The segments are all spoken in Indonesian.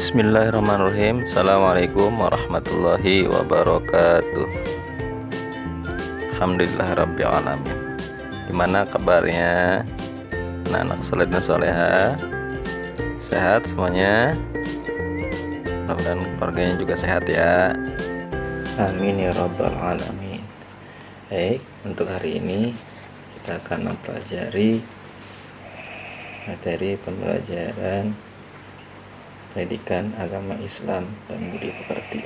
Bismillahirrahmanirrahim. Assalamualaikum warahmatullahi wabarakatuh. Alhamdulillahirabbil alamin. Gimana kabarnya anak-anak soleh dan soleha? Sehat semuanya? Mudah-mudahan keluarganya juga sehat ya. Amin ya rabbal alamin. Baik, untuk hari ini kita akan mempelajari materi pembelajaran pendidikan agama Islam dan budi pekerti.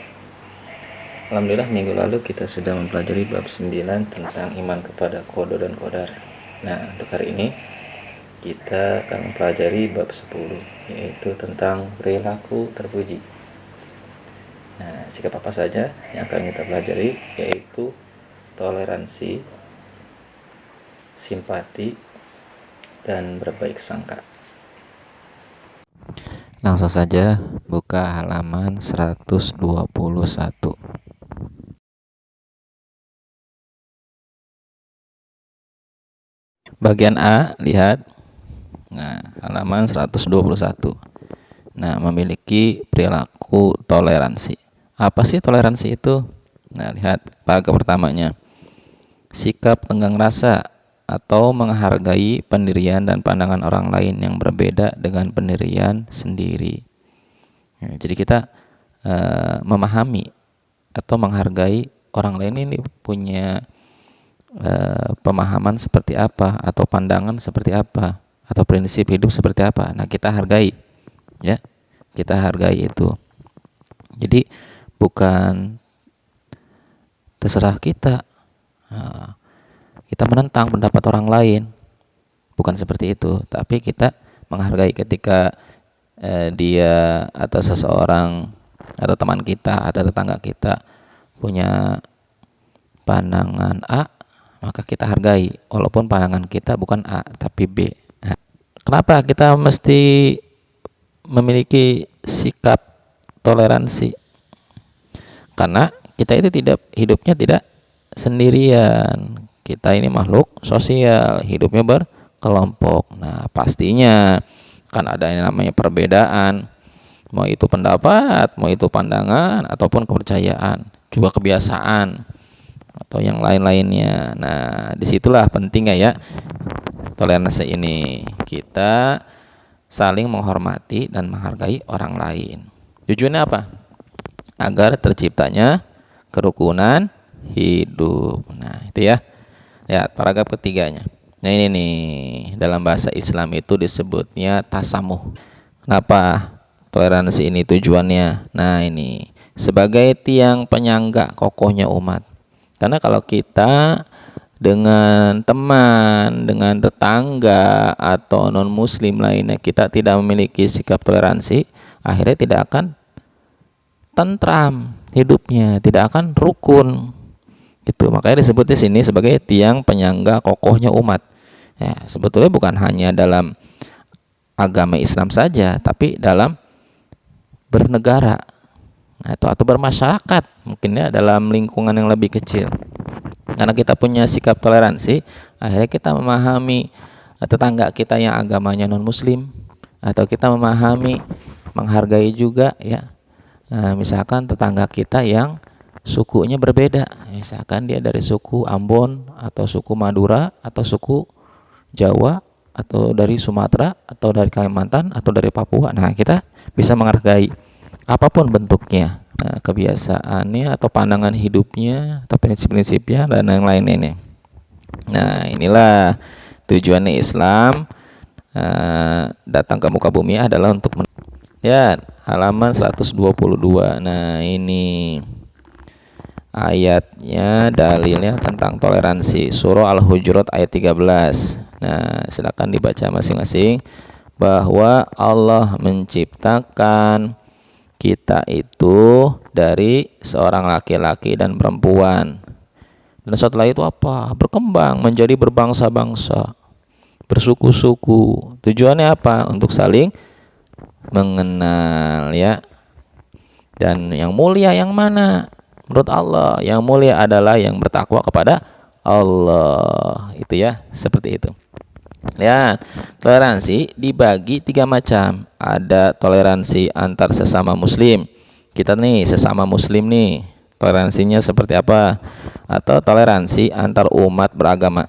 Alhamdulillah minggu lalu kita sudah mempelajari bab 9 tentang iman kepada qada dan qadar. Nah, untuk hari ini kita akan mempelajari bab 10, yaitu tentang perilaku terpuji. Nah, sikap apa saja yang akan kita pelajari, yaitu toleransi, simpati, dan berbaik sangka. Langsung saja buka halaman 121. Bagian A, lihat. Nah, halaman 121. Nah, memiliki perilaku toleransi. Apa sih toleransi itu? Nah, lihat paragraf pertamanya. Sikap tenggang rasa atau menghargai pendirian dan pandangan orang lain yang berbeda dengan pendirian sendiri. Ya, jadi kita memahami atau menghargai orang lain ini punya pemahaman seperti apa, atau pandangan seperti apa, atau prinsip hidup seperti apa. Nah, kita hargai, ya, kita hargai itu. Jadi bukan terserah kita. Kita menentang pendapat orang lain, bukan seperti itu, tapi kita menghargai ketika dia atau seseorang atau teman kita atau tetangga kita punya pandangan A, maka kita hargai walaupun pandangan kita bukan A tapi B. Nah, kenapa kita mesti memiliki sikap toleransi? Karena kita itu hidupnya tidak sendirian. Kita ini makhluk sosial, hidupnya berkelompok. Nah, pastinya kan ada yang namanya perbedaan, mau itu pendapat, mau itu pandangan, ataupun kepercayaan, juga kebiasaan, atau yang lain-lainnya. Nah, disitulah pentingnya ya toleransi ini. Kita saling menghormati dan menghargai orang lain. Tujuannya apa? Agar terciptanya kerukunan hidup. Nah, itu ya. Ya, paragraf ketiganya. Nah, ini nih, dalam bahasa Islam itu disebutnya tasamuh. Kenapa toleransi ini tujuannya? Nah, ini sebagai tiang penyangga kokohnya umat. Karena kalau kita dengan teman, dengan tetangga atau non muslim lainnya kita tidak memiliki sikap toleransi, akhirnya tidak akan tentram hidupnya, tidak akan rukun. Itu makanya disebut di sini sebagai tiang penyangga kokohnya umat. Ya, sebetulnya bukan hanya dalam agama Islam saja, tapi dalam bernegara atau bermasyarakat, mungkin ya dalam lingkungan yang lebih kecil. Karena kita punya sikap toleransi, akhirnya kita memahami tetangga kita yang agamanya non muslim, atau kita memahami, menghargai juga ya. Nah, misalkan tetangga kita yang sukunya berbeda, misalkan dia dari suku Ambon atau suku Madura atau suku Jawa atau dari Sumatera atau dari Kalimantan atau dari Papua. Nah, kita bisa menghargai apapun bentuknya, nah, kebiasaannya atau pandangan hidupnya atau prinsip-prinsipnya dan yang lain ini. Nah, inilah tujuannya Islam datang ke muka bumi adalah untuk ya, halaman 122. Nah, ini ayatnya, dalilnya tentang toleransi, surah Al-Hujurat ayat 13. Nah, silakan dibaca masing-masing bahwa Allah menciptakan kita itu dari seorang laki-laki dan perempuan. Dan setelah itu apa? Berkembang menjadi berbangsa-bangsa, bersuku-suku. Tujuannya apa? Untuk saling mengenal ya. Dan yang mulia yang mana? Menurut Allah, yang mulia adalah yang bertakwa kepada Allah. Itu ya, seperti itu. Lihat, toleransi dibagi 3 macam. Ada toleransi antar sesama muslim. Kita nih sesama muslim nih, toleransinya seperti apa? Atau toleransi antar umat beragama.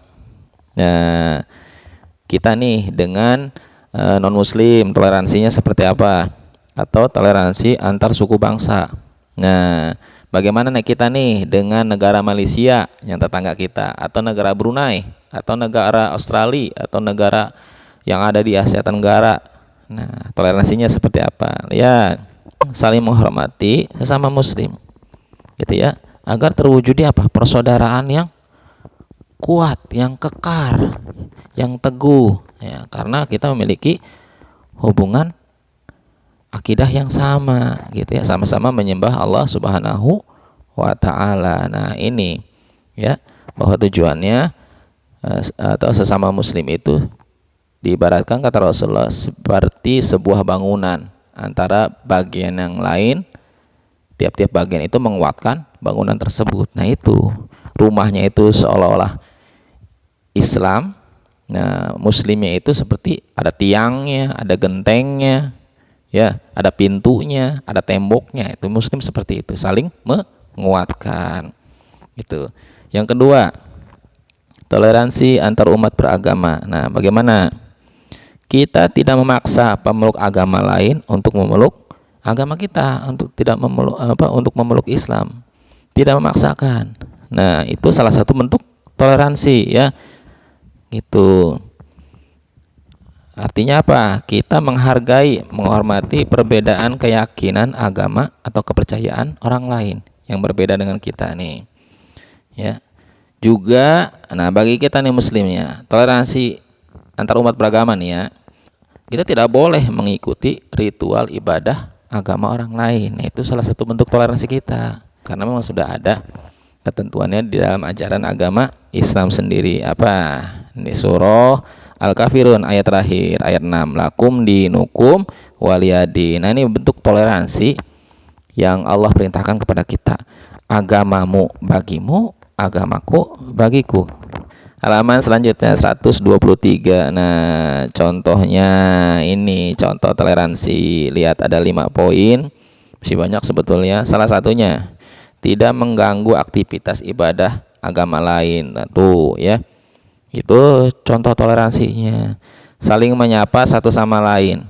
Nah, kita nih dengan non muslim toleransinya seperti apa? Atau toleransi antar suku bangsa. Nah, bagaimana nih kita nih dengan negara Malaysia yang tetangga kita, atau negara Brunei, atau negara Australia, atau negara yang ada di Asia Tenggara. Nah, toleransinya seperti apa? Lihat, saling menghormati sesama muslim, gitu ya, agar terwujudnya apa? Persaudaraan yang kuat, yang kekar, yang teguh, ya, karena kita memiliki hubungan akidah yang sama, gitu ya, sama-sama menyembah Allah Subhanahu wa taala. Nah, ini ya, bahwa tujuannya atau sesama muslim itu diibaratkan kata Rasulullah seperti sebuah bangunan, antara bagian yang lain, tiap-tiap bagian itu menguatkan bangunan tersebut. Nah, itu rumahnya itu seolah-olah Islam. Nah, muslimnya itu seperti ada tiangnya, ada gentengnya, ya, ada pintunya, ada temboknya. Itu muslim seperti itu, saling menguatkan. Itu. Yang kedua, toleransi antar umat beragama. Nah, bagaimana? Kita tidak memaksa pemeluk agama lain untuk memeluk agama kita, untuk tidak memeluk untuk memeluk Islam. Tidak memaksakan. Nah, itu salah satu bentuk toleransi, ya. Gitu. Artinya apa? Kita menghargai, menghormati perbedaan keyakinan, agama atau kepercayaan orang lain yang berbeda dengan kita nih. Ya. Juga, nah, bagi kita nih muslimnya, toleransi antar umat beragama nih ya. Kita tidak boleh mengikuti ritual ibadah agama orang lain. Nah, itu salah satu bentuk toleransi kita. Karena memang sudah ada ketentuannya di dalam ajaran agama Islam sendiri. Apa? Ini surah Al-Kafirun ayat terakhir, ayat 6. Lakum dinukum waliyadin. Nah, ini bentuk toleransi yang Allah perintahkan kepada kita. Agamamu bagimu, agamaku bagiku. Halaman selanjutnya 123. Nah, contohnya ini contoh toleransi. Lihat, ada 5 poin. Masih banyak sebetulnya. Salah satunya, tidak mengganggu aktivitas ibadah agama lain. Nah, tuh ya. Itu contoh toleransinya. Saling menyapa satu sama lain.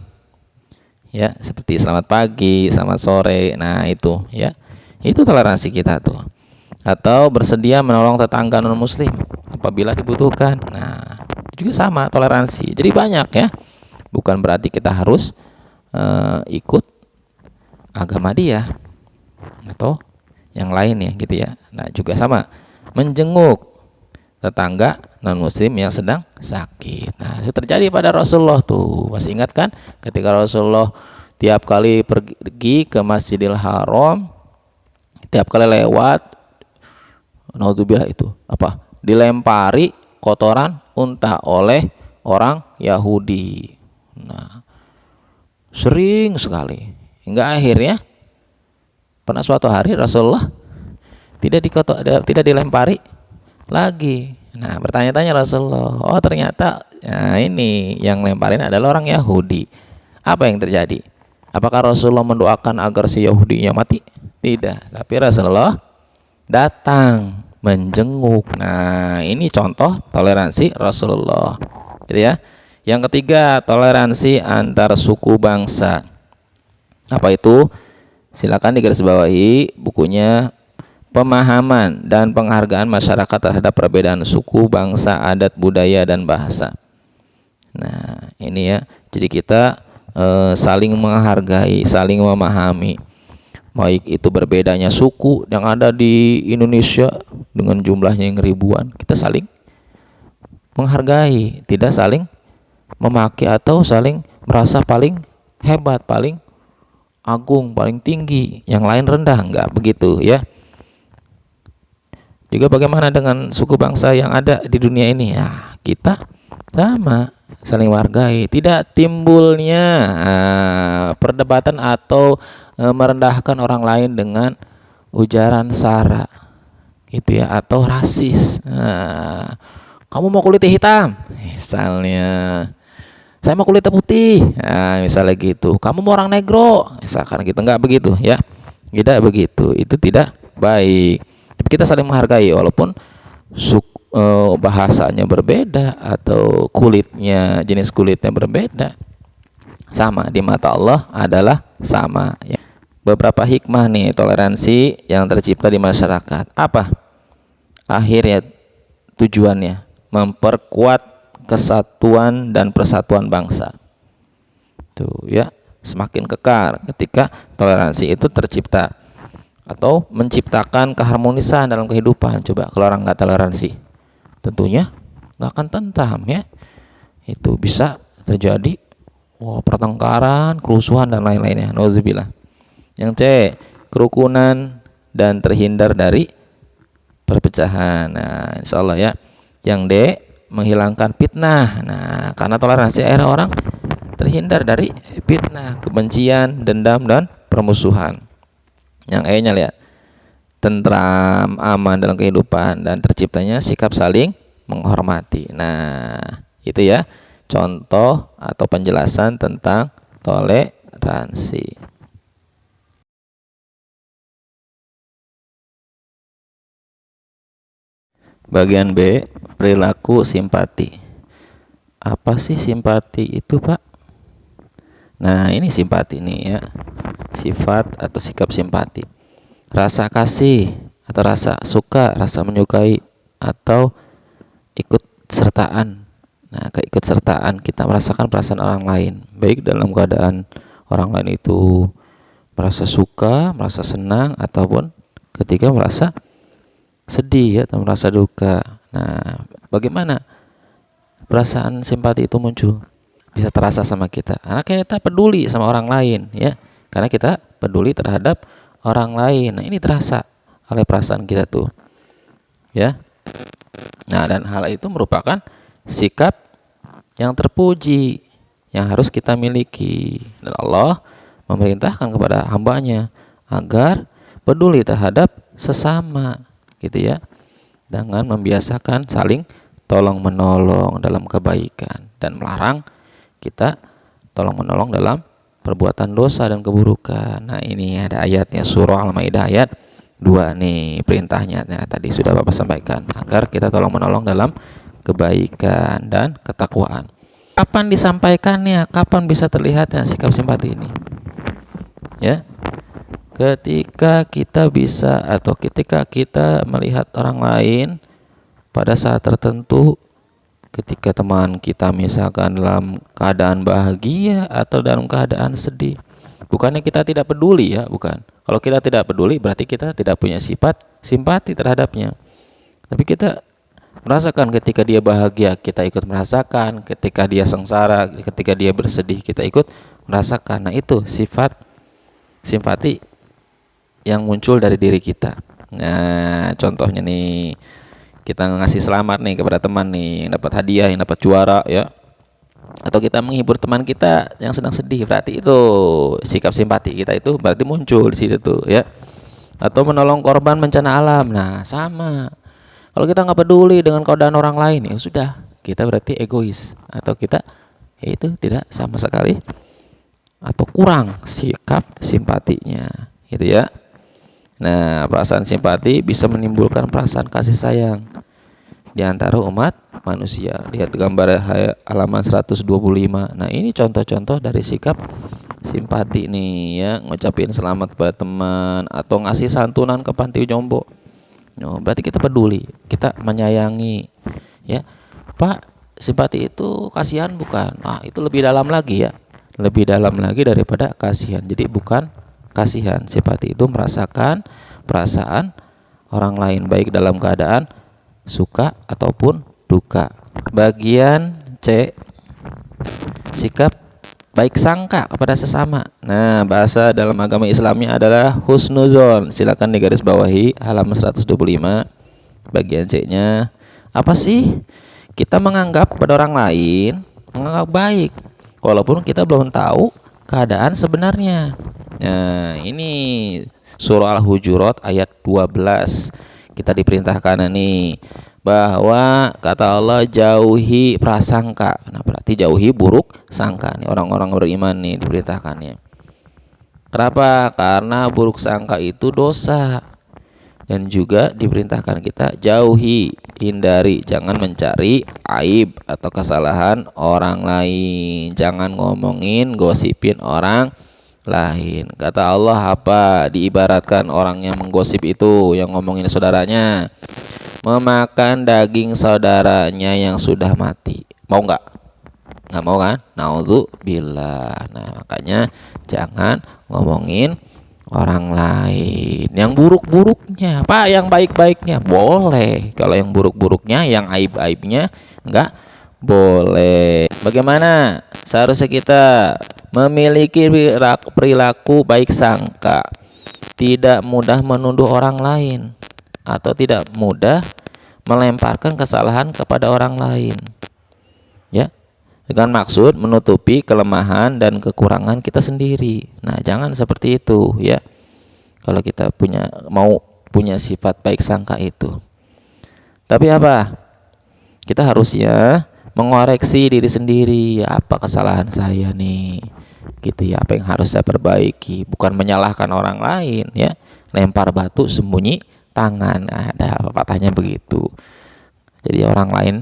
Ya, seperti selamat pagi, selamat sore. Nah, itu ya. Itu toleransi kita tuh. Atau bersedia menolong tetangga non muslim apabila dibutuhkan. Nah, juga sama toleransi. Jadi banyak ya. Bukan berarti kita harus ikut agama dia atau yang lain ya, gitu ya. Nah, juga sama menjenguk tetangga non muslim yang sedang sakit. Nah, itu terjadi pada Rasulullah tuh. Masih ingat kan ketika Rasulullah tiap kali pergi ke Masjidil Haram, tiap kali lewat, naudzubillah, itu apa? Dilempari kotoran unta oleh orang Yahudi. Nah, sering sekali. Hingga akhirnya pernah suatu hari Rasulullah tidak dilempari lagi. Nah, bertanya-tanya Rasulullah, oh ternyata ya, ini yang lemparin adalah orang Yahudi. Apa yang terjadi? Apakah Rasulullah mendoakan agar si Yahudinya mati? Tidak, tapi Rasulullah datang menjenguk. Nah, ini contoh toleransi Rasulullah, gitu ya. Yang ketiga, toleransi antar suku bangsa. Apa itu? Silakan digarisbawahi bukunya, Pemahaman dan Penghargaan Masyarakat Terhadap Perbedaan Suku, Bangsa, Adat, Budaya, dan Bahasa. Nah, ini ya. Jadi kita saling menghargai, saling memahami. Baik itu berbedanya suku yang ada di Indonesia dengan jumlahnya yang ribuan, kita saling menghargai, tidak saling memaki atau saling merasa paling hebat, paling agung, paling tinggi, yang lain rendah, enggak begitu ya. Juga bagaimana dengan suku bangsa yang ada di dunia ini? Ya, kita sama, saling menghargai, tidak timbulnya perdebatan atau merendahkan orang lain dengan ujaran sara, gitu ya, atau rasis. Nah, Kamu mau kulitnya hitam, misalnya. Saya mau kulitnya putih, nah, misalnya gitu. Kamu mau orang negro, misalkan gitu. Enggak begitu ya, tidak begitu. Itu tidak baik. Tapi kita saling menghargai walaupun bahasanya berbeda atau kulitnya, jenis kulitnya berbeda, sama di mata Allah adalah sama ya. Beberapa hikmah nih toleransi yang tercipta di masyarakat. Apa akhirnya tujuannya? Memperkuat kesatuan dan persatuan bangsa. Tuh ya, semakin kekar ketika toleransi itu tercipta atau menciptakan keharmonisan dalam kehidupan. Coba kalau orang nggak toleransi, tentunya nggak akan tentram ya. Itu bisa terjadi pertengkaran, kerusuhan dan lain-lainnya. Nauzubillah. Yang C, kerukunan dan terhindar dari perpecahan. Nah, insyaallah ya. Yang D, menghilangkan fitnah. Nah, karena toleransi akhirnya orang terhindar dari fitnah, kebencian, dendam dan permusuhan. Yang E-nya lihat, tentram, aman dalam kehidupan dan terciptanya sikap saling menghormati. Nah, itu ya contoh atau penjelasan tentang toleransi. Bagian B, perilaku simpati. Apa sih simpati itu, Pak? Nah, ini simpati nih ya. Sifat atau sikap simpati. Rasa kasih atau rasa suka, rasa menyukai atau ikut sertaan. Nah, keikutsertaan kita merasakan perasaan orang lain, baik dalam keadaan orang lain itu merasa suka, merasa senang ataupun ketika merasa sedih ya, atau merasa duka. Nah, bagaimana perasaan simpati itu muncul? Bisa terasa sama kita karena kita peduli sama orang lain ya, karena kita peduli terhadap orang lain. Nah, ini terasa oleh perasaan kita tuh ya. Nah, dan hal itu merupakan sikap yang terpuji yang harus kita miliki, dan Allah memerintahkan kepada hambanya agar peduli terhadap sesama gitu ya, dengan membiasakan saling tolong menolong dalam kebaikan dan melarang kita tolong menolong dalam perbuatan dosa dan keburukan. Nah, ini ada ayatnya, surah Al-Maidah ayat 2 nih perintahnya. Nah, tadi sudah Bapak sampaikan agar kita tolong menolong dalam kebaikan dan ketakwaan. Kapan disampaikannya? Kapan bisa terlihatnya sikap simpati ini? Ya, ketika kita bisa atau ketika kita melihat orang lain pada saat tertentu, ketika teman kita misalkan dalam keadaan bahagia atau dalam keadaan sedih, bukannya kita tidak peduli ya, bukan. Kalau kita tidak peduli berarti kita tidak punya sifat simpati terhadapnya. Tapi kita merasakan ketika dia bahagia, kita ikut merasakan. Ketika dia sengsara, ketika dia bersedih, kita ikut merasakan. Nah, itu sifat simpati yang muncul dari diri kita. Nah, contohnya nih, kita ngasih selamat nih kepada teman nih yang dapat hadiah, yang dapat juara ya, atau kita menghibur teman kita yang sedang sedih, berarti itu sikap simpati kita itu berarti muncul di situ tuh ya. Atau menolong korban bencana alam. Nah, sama. Kalau kita nggak peduli dengan keadaan orang lain, ya sudah, kita berarti egois atau kita itu tidak sama sekali atau kurang sikap simpatinya gitu ya. Nah, perasaan simpati bisa menimbulkan perasaan kasih sayang di antara umat manusia. Lihat gambar halaman 125. Nah, ini contoh-contoh dari sikap simpati nih ya, ngucapin selamat kepada teman atau ngasih santunan ke panti jompo. No, berarti kita peduli, kita menyayangi ya. Pak, simpati itu kasihan bukan? Nah, itu lebih dalam lagi ya. Lebih dalam lagi daripada kasihan. Jadi bukan kasihan, simpati itu merasakan perasaan orang lain baik dalam keadaan suka ataupun duka. Bagian C, sikap baik sangka kepada sesama. Nah, bahasa dalam agama Islamnya adalah husnuzon. Silakan digarisbawahi halaman 125. Bagian C-nya apa sih? Kita menganggap kepada orang lain menganggap baik walaupun kita belum tahu keadaan sebenarnya. Nah, ini surah Al-Hujurat ayat 12. Kita diperintahkan nih bahwa kata Allah jauhi prasangka. Nah, berarti jauhi buruk sangka nih, orang-orang beriman nih diberitakannya. Kenapa? Karena buruk sangka itu dosa. Dan juga diperintahkan kita jauhi, hindari, jangan mencari aib atau kesalahan orang lain. Jangan ngomongin, gosipin orang lain. Kata Allah apa? Diibaratkan orang yang menggosip itu, yang ngomongin saudaranya, memakan daging saudaranya yang sudah mati. Mau nggak? Nggak mau kan? Naudzubillah. Nah, makanya jangan ngomongin orang lain yang buruk-buruknya. Pak, yang baik-baiknya boleh. Kalau yang buruk-buruknya, yang aib-aibnya enggak boleh. Bagaimana seharusnya kita memiliki perilaku baik sangka, tidak mudah menuduh orang lain, atau tidak mudah melemparkan kesalahan kepada orang lain, ya, dengan maksud menutupi kelemahan dan kekurangan kita sendiri. Nah, jangan seperti itu ya. Kalau kita mau punya sifat baik sangka itu. Tapi apa? Kita harusnya mengoreksi diri sendiri. Apa kesalahan saya nih? Gitu ya. Apa yang harus saya perbaiki? Bukan menyalahkan orang lain ya. Lempar batu sembunyi tangan. Nah, ada pepatahnya begitu. Jadi orang lain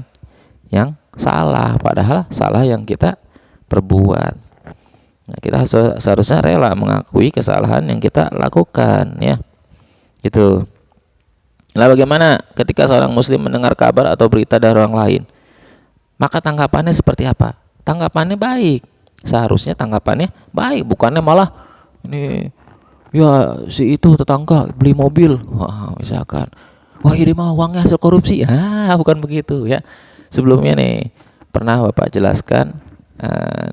yang salah, padahal salah yang kita perbuat. Nah, kita seharusnya rela mengakui kesalahan yang kita lakukan ya. Itu. Nah, bagaimana ketika seorang muslim mendengar kabar atau berita dari orang lain? Maka tanggapannya seperti apa? Tanggapannya baik. Seharusnya tanggapannya baik, bukannya malah ini ya si itu tetangga beli mobil. Wah, misalkan. Wah, ini mah uangnya hasil korupsi. Bukan begitu ya. Sebelumnya nih pernah Bapak jelaskan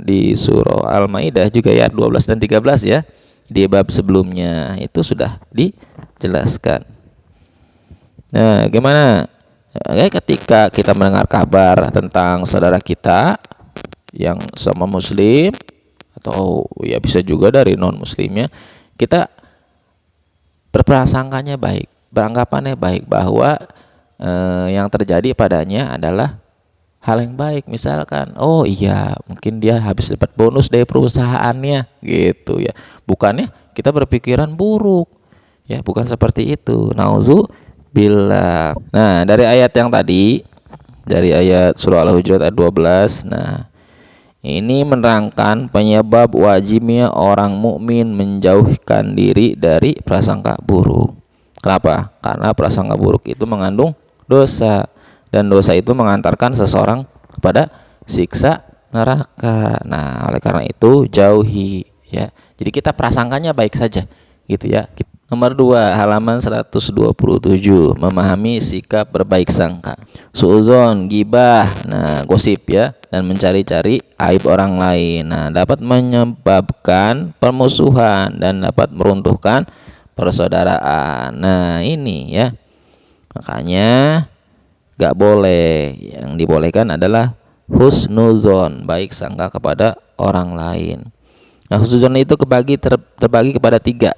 di surah Al-Maidah juga ya 12 dan 13 ya. Di bab sebelumnya itu sudah dijelaskan. Nah, gimana? Ketika kita mendengar kabar tentang saudara kita yang sama muslim atau ya bisa juga dari non muslimnya, kita berprasangkanya baik, beranggapannya baik bahwa yang terjadi padanya adalah hal yang baik. Misalkan, oh iya mungkin dia habis dapat bonus dari perusahaannya gitu ya. Bukannya kita berpikiran buruk ya, bukan seperti itu. Nauzubillah. Nah, dari ayat yang tadi, dari ayat surah Al-Hujurat ayat 12, nah ini menerangkan penyebab wajibnya orang mukmin menjauhkan diri dari prasangka buruk. Kenapa? Karena prasangka buruk itu mengandung dosa, dan dosa itu mengantarkan seseorang kepada siksa neraka. Nah, oleh karena itu jauhi ya. Jadi kita prasangkanya baik saja gitu ya. Nomor 2, halaman 127, memahami sikap berbaik sangka. Suudzon, gibah, nah gosip ya, dan mencari-cari aib orang lain. Nah, dapat menyebabkan permusuhan dan dapat meruntuhkan persaudaraan. Nah, ini ya. Makanya gak boleh. Yang dibolehkan adalah husnuzon, baik sangka kepada orang lain. Nah, husnuzon itu terbagi kepada 3.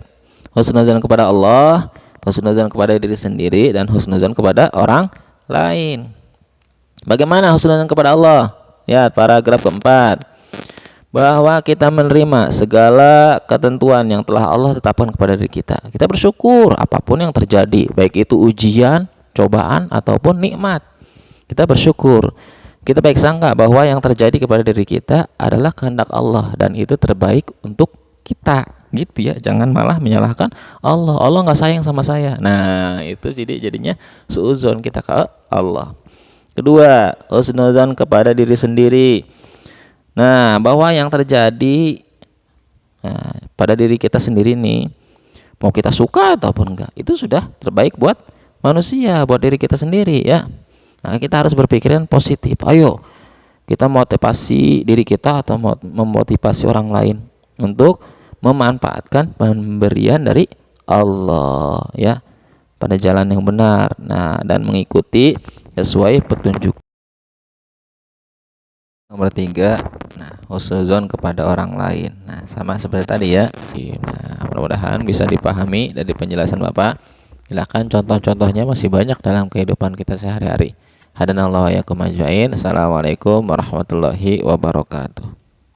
Husnuzon kepada Allah, husnuzon kepada diri sendiri, dan husnuzon kepada orang lain. Bagaimana husnuzon kepada Allah? Ya, paragraf keempat, bahwa kita menerima segala ketentuan yang telah Allah tetapkan kepada diri kita. Kita bersyukur apapun yang terjadi, baik itu ujian, cobaan, ataupun nikmat. Kita bersyukur. Kita baik sangka bahwa yang terjadi kepada diri kita adalah kehendak Allah, dan itu terbaik untuk kita, gitu ya. Jangan malah menyalahkan Allah. Allah nggak sayang sama saya. Nah, itu jadinya suudzon kita ke Allah. Kedua, husnuzon kepada diri sendiri. Nah, bahwa yang terjadi pada diri kita sendiri nih, mau kita suka ataupun enggak, itu sudah terbaik buat manusia, buat diri kita sendiri ya. Nah, kita harus berpikiran positif. Ayo kita motivasi diri kita atau memotivasi orang lain untuk memanfaatkan pemberian dari Allah ya, pada jalan yang benar. Nah, dan mengikuti sesuai petunjuk. Nomor 3, nah husnuzon kepada orang lain. Nah, sama seperti tadi ya. Nah, mudah-mudahan bisa dipahami dari penjelasan Bapak. Silakan, contoh-contohnya masih banyak dalam kehidupan kita sehari-hari. Hadanallahu wa iyyakum ajmain. Assalamualaikum warahmatullahi wabarakatuh.